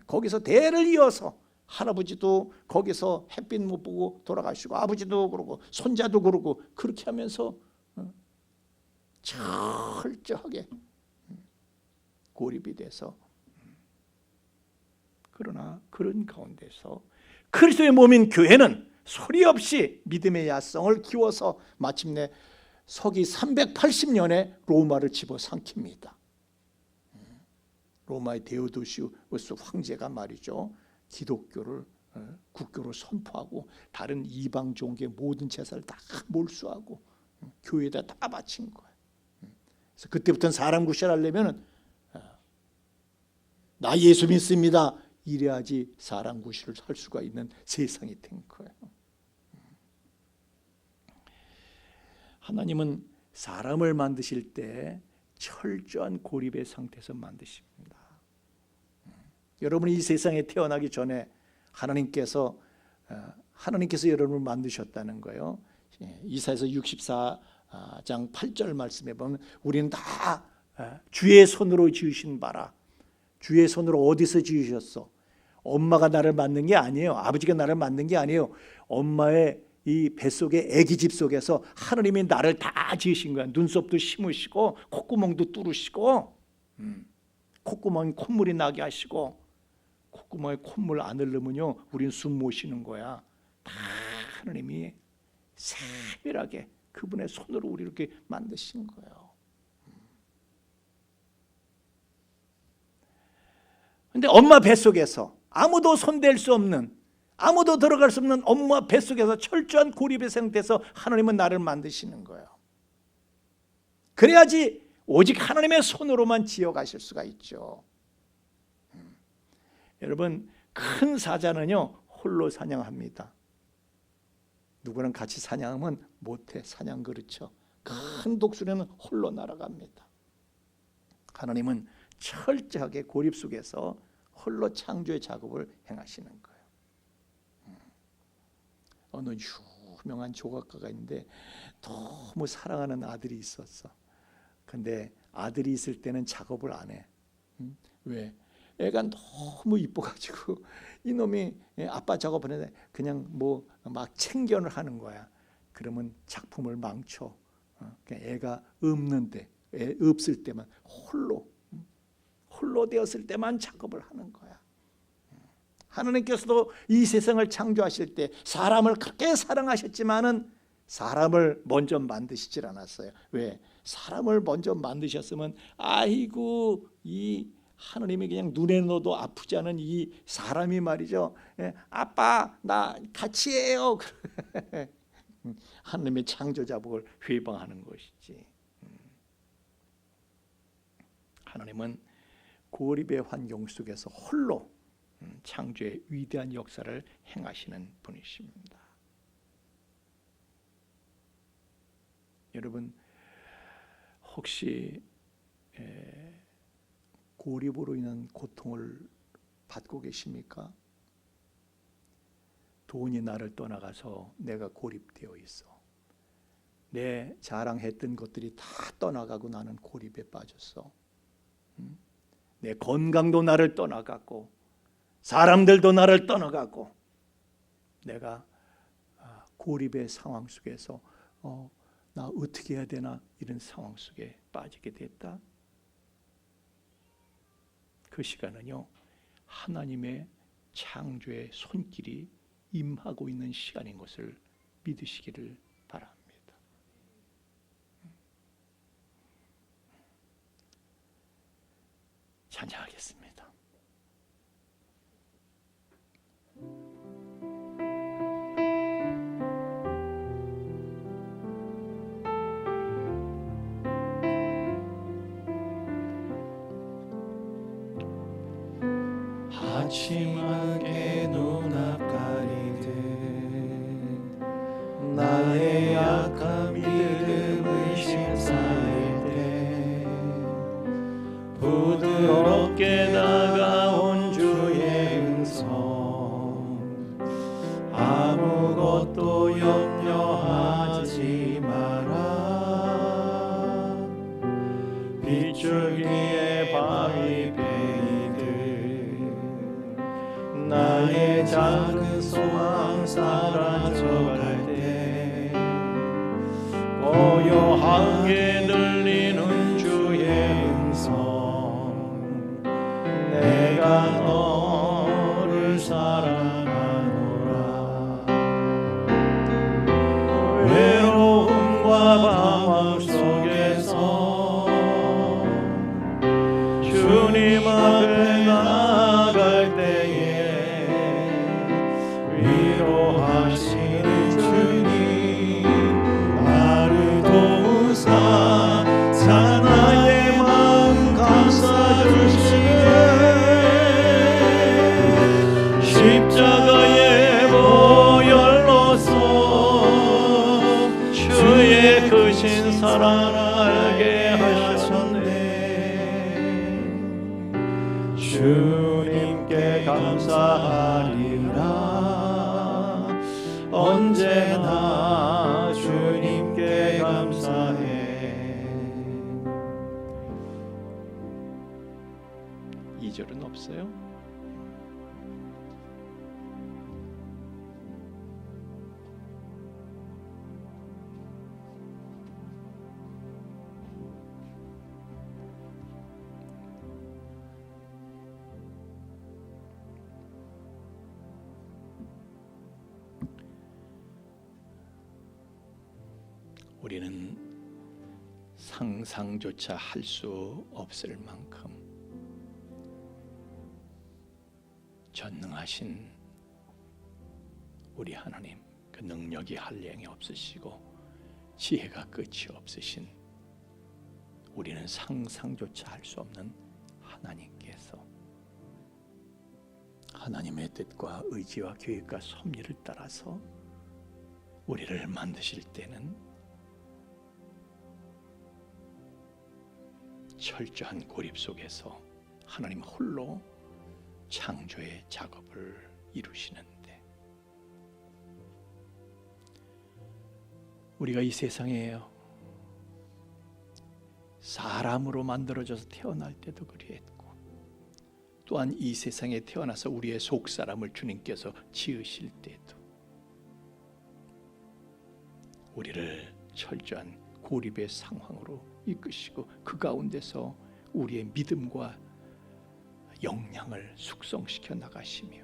거기서 대를 이어서 할아버지도 거기서 햇빛 못 보고 돌아가시고 아버지도 그러고 손자도 그러고 그렇게 하면서 철저하게 고립이 돼서, 그러나 그런 가운데서 그리스도의 몸인 교회는 소리 없이 믿음의 야성을 키워서 마침내 서기 380년에 로마를 집어삼킵니다. 로마의 데오도시우스 황제가 말이죠, 기독교를 국교로 선포하고 다른 이방 종교의 모든 제사를 다 몰수하고 교회에다 다 바친 거예요. 그래서 그때부터는 사람 구실하려면 나 예수 믿습니다 이래야지 사람 구실을 할 수가 있는 세상이 된 거예요. 하나님은 사람을 만드실 때 철저한 고립의 상태에서 만드십니다. 여러분이 이 세상에 태어나기 전에 하나님께서 여러분을 만드셨다는 거예요. 이사야서 64장 8절 말씀에 보면 우리는 다 주의 손으로 지으신 바라. 주의 손으로 어디서 지으셨어? 엄마가 나를 만든 게 아니에요. 아버지가 나를 만든 게 아니에요. 엄마의 이 뱃속의 아기 집 속에서 하나님이 나를 다 지으신 거야. 눈썹도 심으시고 콧구멍도 뚫으시고 콧구멍에 콧물이 나게 하시고, 콧구멍에 콧물 안 흐르면요 우린 숨 못 쉬는 거야. 다 하나님이 세밀하게 그분의 손으로 우리 이렇게 만드신 거예요. 근데 엄마 뱃속에서 아무도 손댈 수 없는, 아무도 들어갈 수 없는 엄마 뱃속에서 철저한 고립의 상태에서 하나님은 나를 만드시는 거예요. 그래야지 오직 하나님의 손으로만 지어가실 수가 있죠. 여러분, 큰 사자는요 홀로 사냥합니다. 누구랑 같이 사냥하면 못해. 사냥 그렇죠. 큰 독수리는 홀로 날아갑니다. 하나님은 철저하게 고립 속에서 홀로 창조의 작업을 행하시는 거예요. 어느 유명한 조각가가 있는데 너무 사랑하는 아들이 있었어. 근데 아들이 있을 때는 작업을 안 해. 왜? 애가 너무 이뻐가지고 이놈이 아빠 작업을 했는데 그냥 뭐 막 챙겨를 하는 거야. 그러면 작품을 망쳐. 애가 없는데, 애 없을 때만 홀로 되었을 때만 작업을 하는 거야. 하나님께서도 이 세상을 창조하실 때 사람을 그렇게 사랑하셨지만은 사람을 먼저 만드시질 않았어요. 왜? 사람을 먼저 만드셨으면 아이고 이 하나님이 그냥 눈에 넣어도 아프지 않은 이 사람이 말이죠. 아빠 나 같이 해요. 하나님의 창조자복을 회방하는 것이지. 하나님은 고립의 환경 속에서 홀로 창조의 위대한 역사를 행하시는 분이십니다. 여러분 혹시 고립으로 인한 고통을 받고 계십니까? 돈이 나를 떠나가서 내가 고립되어 있어. 내 자랑했던 것들이 다 떠나가고 나는 고립에 빠졌어. 내 건강도 나를 떠나갔고 사람들도 나를 떠나가고 내가 고립의 상황 속에서 나 어떻게 해야 되나 이런 상황 속에 빠지게 됐다. 그 시간은요 하나님의 창조의 손길이 임하고 있는 시간인 것을 믿으시기를 바랍니다. 찬양하겠습니다.
아침하게 눈앞 가리듯 나의 약한 믿음을 심사할 때 부드럽게 다가온 주의 음성 아무것도 염려하지 마라 빗줄기에 바위 나의 작은 소망 사라져갈 때 고요하게 들리는 주의 음성 내가 너를 사랑하노라 외로움과 방황 속에서 주님 앞에 나아갈 때에 위로하시는 주님 나를 도우사 나의 마음 감싸주시네 십자가의 보혈로서 주의 크신 사랑을 알게 하셨네 주님께 감사하리라 언제나 주님께 감사해.
2절은 없어요? 우리는 상상조차 할 수 없을 만큼 전능하신 우리 하나님, 그 능력이 한량이 없으시고 지혜가 끝이 없으신 우리는 상상조차 할 수 없는 하나님께서 하나님의 뜻과 의지와 계획과 섭리를 따라서 우리를 만드실 때는 철저한 고립 속에서 하나님 홀로 창조의 작업을 이루시는데 우리가 이 세상에 사람으로 만들어져서 태어날 때도 그리했고 또한 이 세상에 태어나서 우리의 속사람을 주님께서 지으실 때도 우리를 철저한 고립의 상황으로 이끄시고 그 가운데서 우리의 믿음과 역량을 숙성시켜 나가시며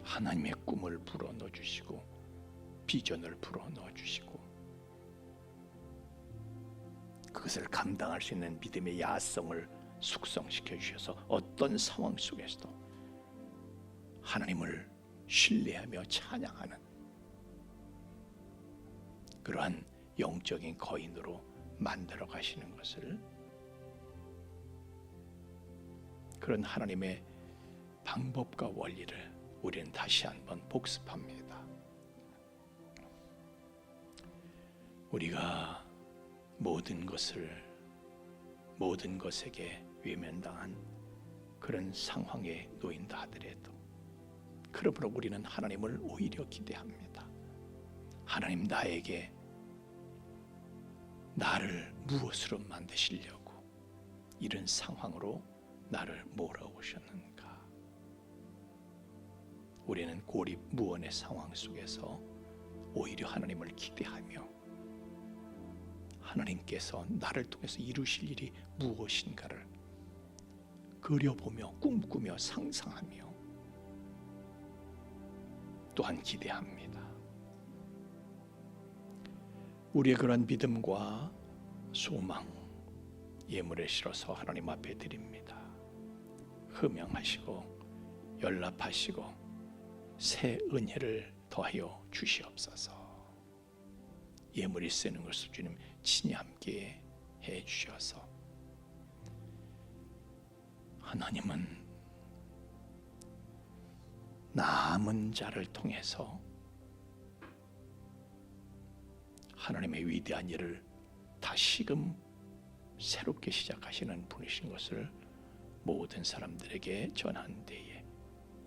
하나님의 꿈을 불어넣어 주시고 비전을 불어넣어 주시고 그것을 감당할 수 있는 믿음의 야성을 숙성시켜 주셔서 어떤 상황 속에서도 하나님을 신뢰하며 찬양하는 그러한 영적인 거인으로 만들어 가시는 것을, 그런 하나님의 방법과 원리를 우리는 다시 한번 복습합니다. 우리가 모든 것에게 외면당한 그런 상황에 놓인다 하더라도, 그러므로 우리는 하나님을 오히려 기대합니다. 하나님, 나에게 나를 무엇으로 만드시려고 이런 상황으로 나를 몰아오셨는가? 우리는 고립무원의 상황 속에서 오히려 하나님을 기대하며 하나님께서 나를 통해서 이루실 일이 무엇인가를 그려보며 꿈꾸며 상상하며 또한 기대합니다. 우리의 그런 믿음과 소망, 예물에 실어서 하나님 앞에 드립니다. 흠양하시고 연락하시고 새 은혜를 더하여 주시옵소서. 예물이 쓰는 것을 주님 친히 함께 해 주셔서, 하나님은 남은 자를 통해서 하나님의 위대한 일을 다시금 새롭게 시작하시는 분이신 것을 모든 사람들에게 전한 데에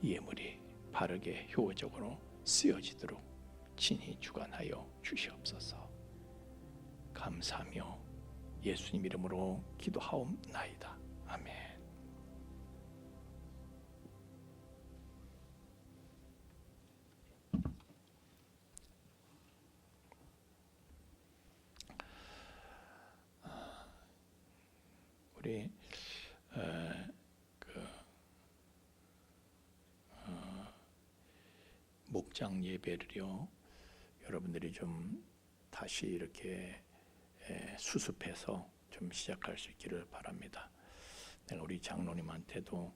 예물이 바르게 효과적으로 쓰여지도록 친히 주관하여 주시옵소서. 감사하며 예수님 이름으로 기도하옵나이다. 아멘. 우리 목장 예배를요, 여러분들이 좀 다시 이렇게 수습해서 좀 시작할 수 있기를 바랍니다. 내가 우리 장로님한테도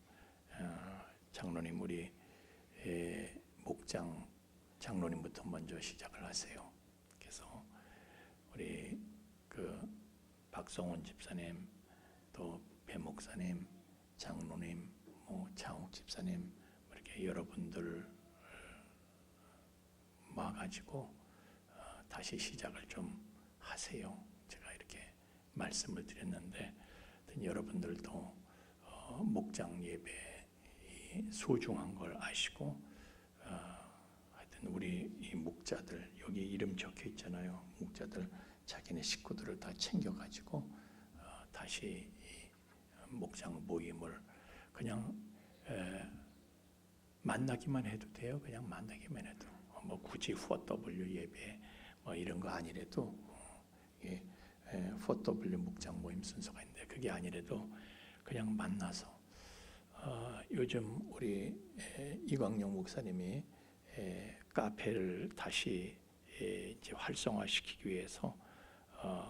장로님, 우리 목장 장로님부터 먼저 시작을 하세요. 그래서 우리 그 박성원 집사님, 또 배 목사님, 장로님, 장욱 집사님, 이렇게 여러분들 모아가지고 다시 시작을 좀 하세요. 제가 이렇게 말씀을 드렸는데, 여러분들도 목장 예배 소중한 걸 아시고, 하여튼 우리 이 목자들, 여기 이름 적혀 있잖아요. 목자들 자기네 식구들을 다 챙겨가지고 다시 이 목장 모임을 그냥 만나기만 해도 돼요. 그냥 만나기만 해도, 굳이 4W 예배 이런 거 아니래도, 4W 목장 모임 순서가 있는데 그게 아니래도 그냥 만나서, 요즘 우리 이광용 목사님이 카페를 다시 이제 활성화시키기 위해서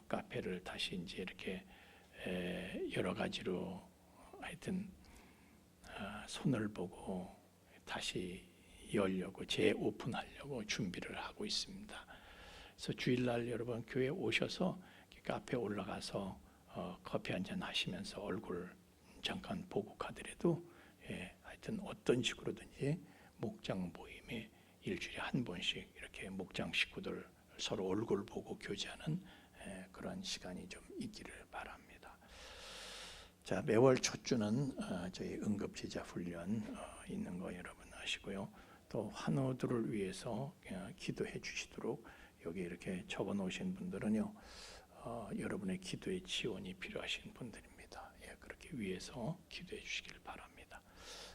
카페를 다시 이제 이렇게 여러 가지로 하여튼 손을 보고 다시 열려고, 재오픈하려고 준비를 하고 있습니다. 그래서 주일날 여러분 교회 오셔서 카페에 올라가서 커피 한잔 하시면서 얼굴 잠깐 보고 가더라도, 하여튼 어떤 식으로든지 목장 모임에 일주일에 한 번씩 이렇게 목장 식구들 서로 얼굴 보고 교제하는 그런 시간이 좀 있기를 바랍니다. 자, 매월 첫 주는 저희 응급제자 훈련 있는 거 여러분 아시고요. 또 환우들을 위해서 기도해 주시도록 여기 이렇게 적어 놓으신 분들은요, 여러분의 기도의 지원이 필요하신 분들입니다. 그렇게 위해서 기도해 주시길 바랍니다.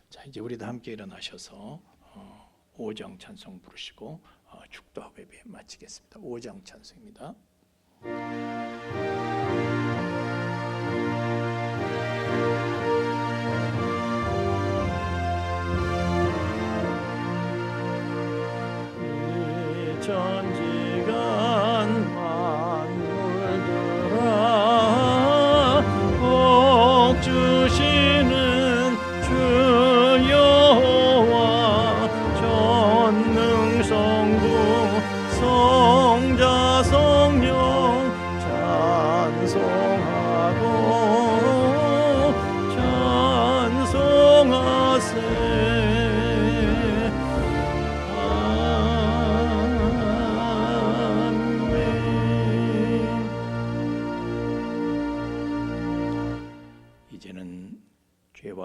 자, 이제 우리 다 함께 일어나셔서 5장 찬송 부르시고 축도하고 예배 마치겠습니다. 5장 찬송입니다.
전지간 만물들아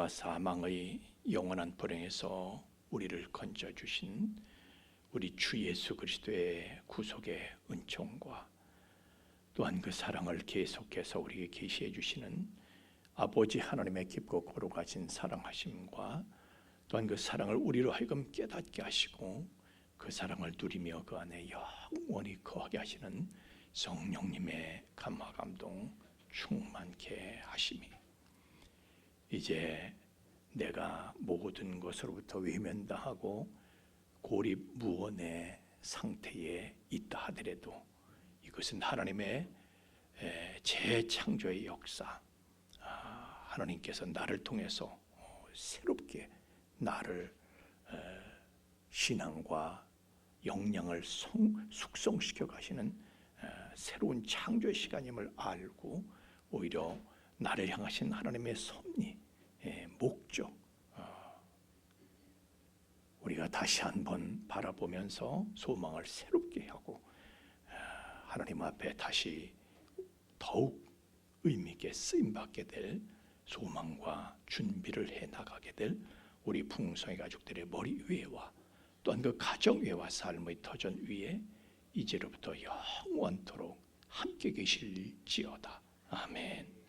죄와 사망의 영원한 불행에서 우리를 건져 주신 우리 주 예수 그리스도의 구속의 은총과 또한 그 사랑을 계속해서 우리에게 계시해 주시는 아버지 하나님의 깊고 거룩하신 사랑하심과 또한 그 사랑을 우리로 하여금 깨닫게 하시고 그 사랑을 누리며 그 안에 영원히 거하게 하시는 성령님의 감화 감동 충만케 하심이 이제 내가 모든 것으로부터 외면당하고 고립무원의 상태에 있다 하더라도 이것은 하나님의 재창조의 역사, 하나님께서 나를 통해서 새롭게 나를 신앙과 역량을 숙성시켜 가시는 새로운 창조의 시간임을 알고 오히려 나를 향하신 하나님의 섭리, 목적 우리가 다시 한번 바라보면서 소망을 새롭게 하고 하나님 앞에 다시 더욱 의미 있게 쓰임받게 될 소망과 준비를 해나가게 될 우리 풍성의 가족들의 머리 위에와 또한 그 가정 위에와 삶의 터전 위에 이제로부터 영원토록 함께 계실지어다. 아멘.